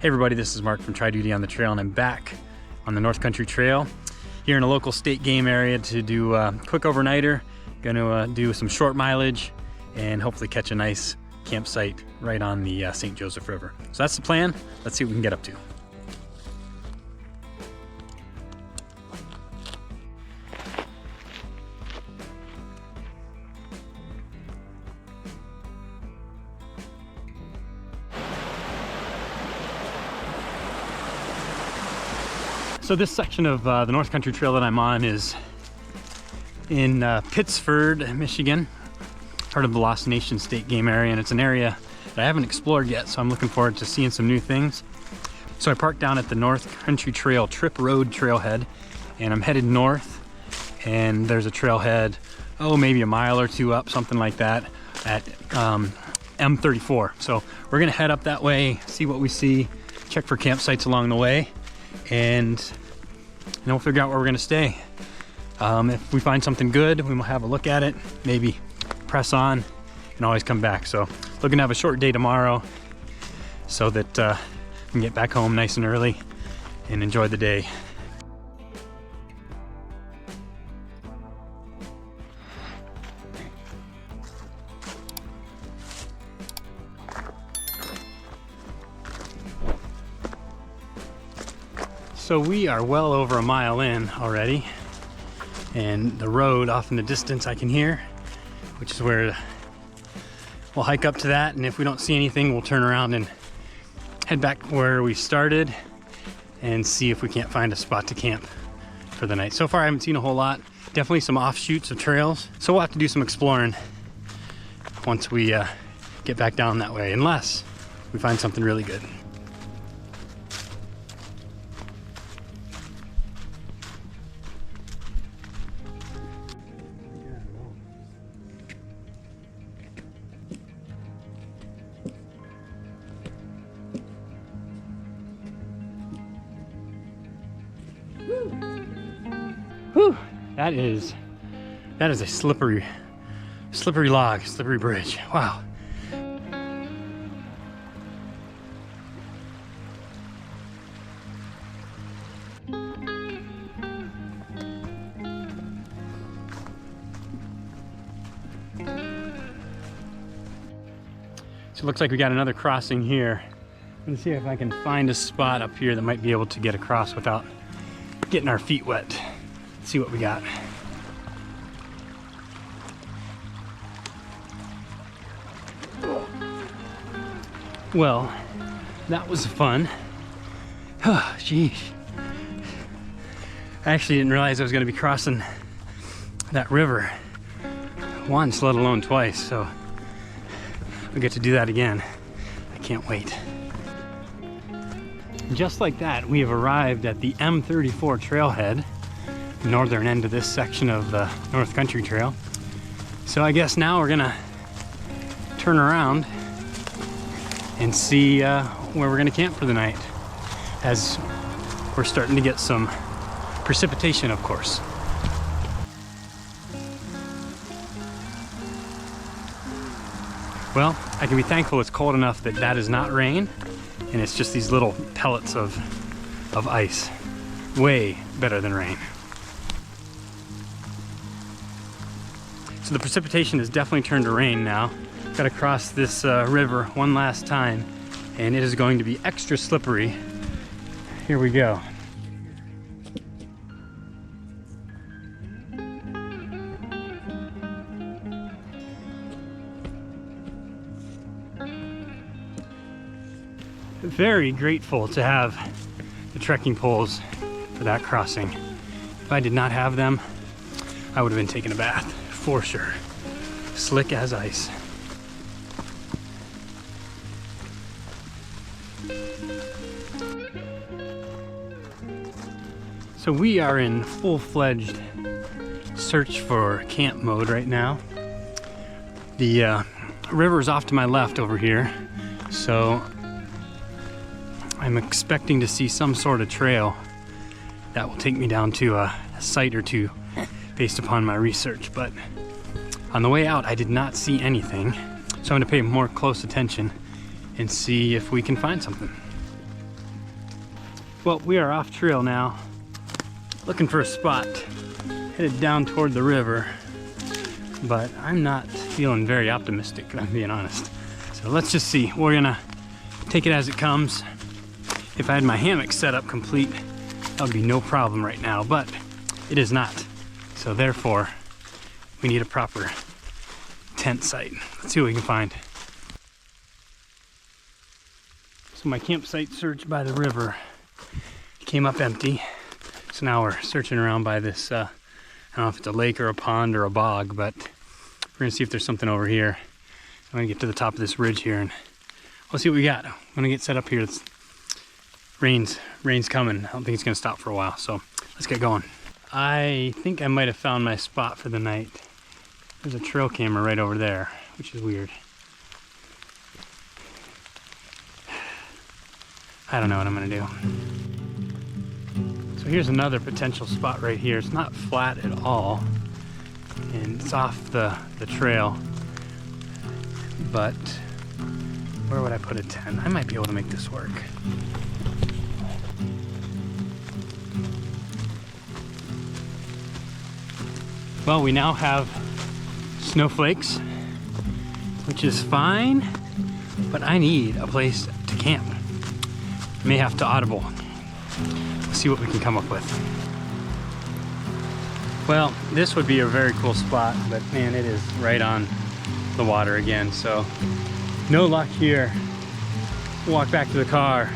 Hey everybody, this is Mark from Tri Duty on the Trail, and I'm back on the North Country Trail here in a local state game area to do a quick overnighter. Gonna do some short mileage and hopefully catch a nice campsite right on the St. Joseph River. So that's the plan. Let's see what we can get up to. So this section of the North Country Trail that I'm on is in Pittsford, Michigan, part of the Lost Nation State Game Area, and it's an area that I haven't explored yet, so I'm looking forward to seeing some new things. So I parked down at the North Country Trail Trip Road trailhead, and I'm headed north, and there's a trailhead, maybe a mile or two up, something like that, at M34. So we're gonna head up that way, see what we see, check for campsites along the way, and we'll figure out where we're gonna stay. If we find something good, we will have a look at it, maybe press on, and always come back. So looking to have a short day tomorrow so that we can get back home nice and early and enjoy the day. So we are well over a mile in already, and the road off in the distance I can hear, which is where we'll hike up to that, and if we don't see anything, we'll turn around and head back where we started and see if we can't find a spot to camp for the night. So far I haven't seen a whole lot, definitely some offshoots of trails, so we'll have to do some exploring once we get back down that way, unless we find something really good. Whew, that is a slippery log, slippery bridge. Wow. So it looks like we got another crossing here. I'm gonna see if I can find a spot up here that might be able to get across without getting our feet wet. Let's see what we got. Well, that was fun. Oh, geez. I actually didn't realize I was gonna be crossing that river once, let alone twice, so I'll get to do that again. I can't wait. Just like that, we have arrived at the M34 trailhead, the northern end of this section of the North Country Trail. So I guess now we're gonna turn around and see where we're gonna camp for the night, as we're starting to get some precipitation, of course. Well, I can be thankful it's cold enough that that is not rain, and it's just these little pellets of ice. Way better than rain. So the precipitation has definitely turned to rain now. Got to cross this river one last time, and it is going to be extra slippery. Here we go. Very grateful to have the trekking poles for that crossing. If I did not have them, I would have been taking a bath for sure. Slick as ice. So we are in full-fledged search for camp mode right now. The river is off to my left over here, so I'm expecting to see some sort of trail that will take me down to a site or two based upon my research, but on the way out I did not see anything, so I'm going to pay more close attention and see if we can find something. Well, we are off trail now, looking for a spot, headed down toward the river, but I'm not feeling very optimistic, if I'm being honest. So let's just see. We're gonna take it as it comes. If I had my hammock set up complete, that would be no problem right now, but it is not. So therefore, we need a proper tent site. Let's see what we can find. So my campsite search by the river came up empty. So now we're searching around by this, I don't know if it's a lake or a pond or a bog, but we're gonna see if there's something over here. I'm gonna get to the top of this ridge here and we'll see what we got. I'm gonna get set up here. Rain's coming. I don't think it's gonna stop for a while, so let's get going. I think I might have found my spot for the night. There's a trail camera right over there, which is weird. I don't know what I'm gonna do. So here's another potential spot right here. It's not flat at all, and it's off the trail, but where would I put a tent? I might be able to make this work. Well, we now have snowflakes, which is fine, but I need a place to camp. May have to audible. Let's see what we can come up with. Well, this would be a very cool spot, but man, it is right on the water again, so no luck here. We'll walk back to the car,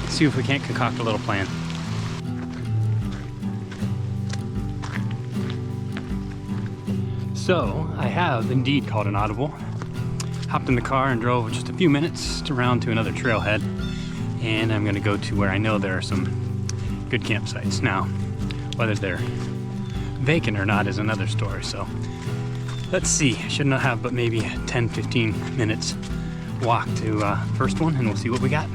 see if we can't concoct a little plan. So I have indeed called an audible. Hopped in the car and drove just a few minutes around to another trailhead, and I'm gonna go to where I know there are some good campsites. Now, whether they're vacant or not is another story, so let's see. I should not have but maybe 10-15 minutes walk to first one, and we'll see what we got.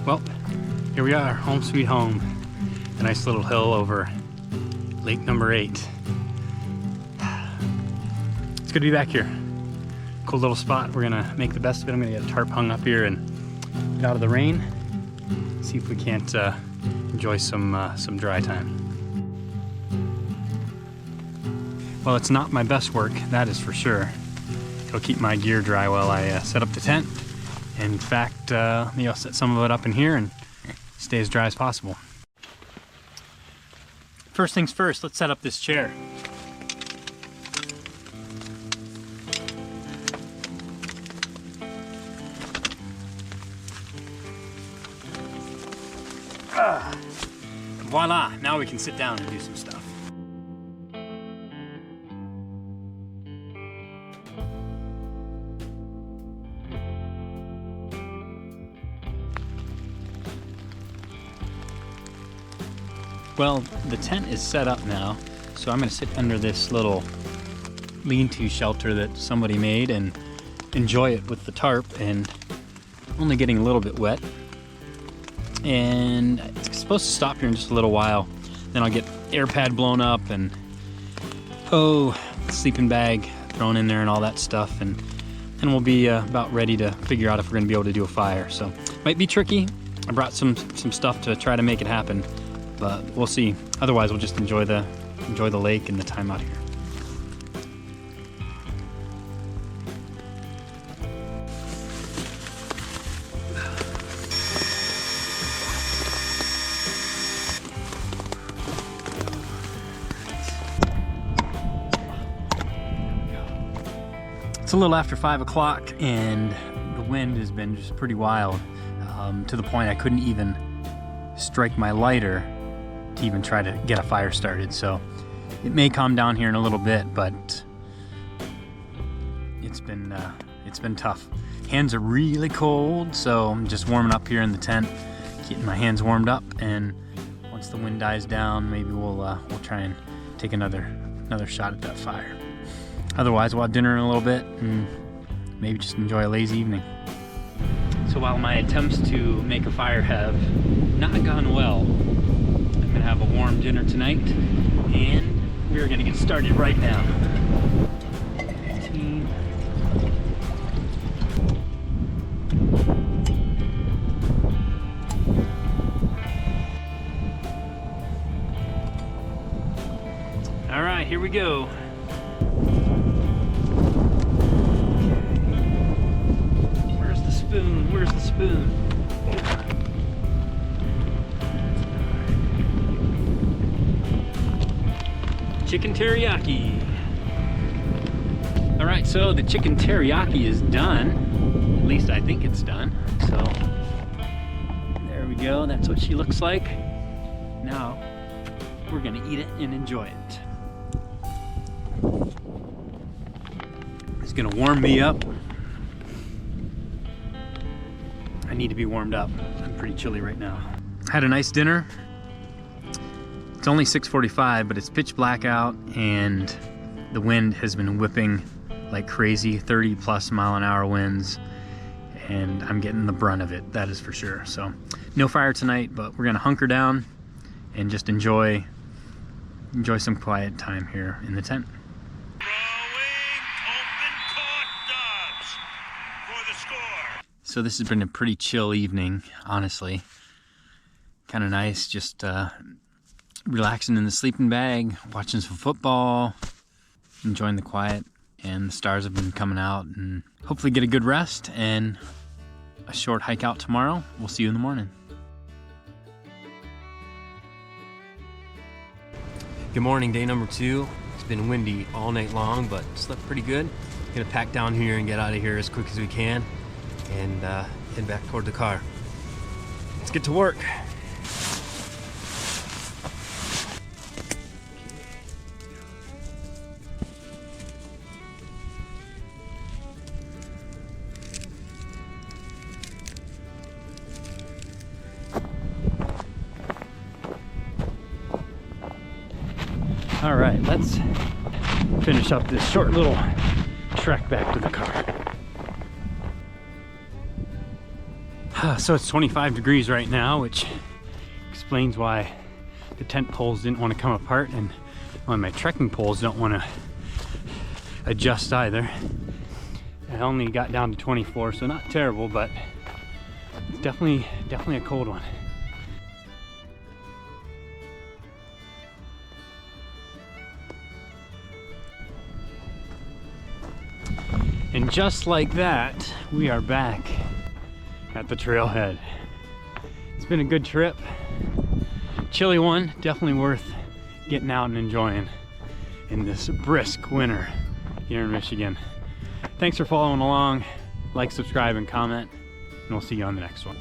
Well, here we are, home sweet home. A nice little hill over lake number 8. It's good to be back here. Cool little spot. We're gonna make the best of it. I'm gonna get a tarp hung up here and get out of the rain. See if we can't enjoy some dry time. Well, it's not my best work, that is for sure. It'll keep my gear dry while I set up the tent. In fact, maybe I'll set some of it up in here and stay as dry as possible. First things first, let's set up this chair. Voila, now we can sit down and do some stuff. Well, the tent is set up now, so I'm gonna sit under this little lean-to shelter that somebody made and enjoy it with the tarp, and only getting a little bit wet. And it's supposed to stop here in just a little while. Then I'll get air pad blown up and sleeping bag thrown in there and all that stuff, and then we'll be about ready to figure out if we're gonna be able to do a fire. So might be tricky. I brought some stuff to try to make it happen, but we'll see. Otherwise, we'll just enjoy the lake and the time out here. It's a little after 5 o'clock, and the wind has been just pretty wild, to the point I couldn't even strike my lighter to even try to get a fire started. So it may calm down here in a little bit, but it's been tough. Hands are really cold, so I'm just warming up here in the tent, getting my hands warmed up, and once the wind dies down, maybe we'll try and take another shot at that fire. Otherwise, we'll have dinner in a little bit and maybe just enjoy a lazy evening. So while my attempts to make a fire have not gone well, I'm gonna have a warm dinner tonight, and we're gonna get started right now. All right, here we go. Where's the spoon? Where's the spoon? Chicken teriyaki. All right, so the chicken teriyaki is done. At least I think it's done. So there we go. That's what she looks like. Now we're gonna eat it and enjoy it. It's gonna warm me up. I need to be warmed up. I'm pretty chilly right now. Had a nice dinner. It's only 6:45, but it's pitch black out and the wind has been whipping like crazy, 30+ mile-an-hour winds, and I'm getting the brunt of it, that is for sure. So no fire tonight, but we're gonna hunker down and just enjoy some quiet time here in the tent. So this has been a pretty chill evening, honestly. Kind of nice, just relaxing in the sleeping bag, watching some football, enjoying the quiet, and the stars have been coming out, and hopefully get a good rest and a short hike out tomorrow. We'll see you in the morning. Good morning, day number 2. It's been windy all night long, but slept pretty good. Gonna pack down here and get out of here as quick as we can and head back toward the car. Let's get to work. All right, let's finish up this short little trek back to the car. So it's 25 degrees right now, which explains why the tent poles didn't want to come apart, and why my trekking poles don't want to adjust either. I only got down to 24, so not terrible, but it's definitely a cold one. And just like that, we are back at the trailhead. It's been a good trip. Chilly one, definitely worth getting out and enjoying in this brisk winter here in Michigan. Thanks for following along. Like, subscribe, and comment, and we'll see you on the next one.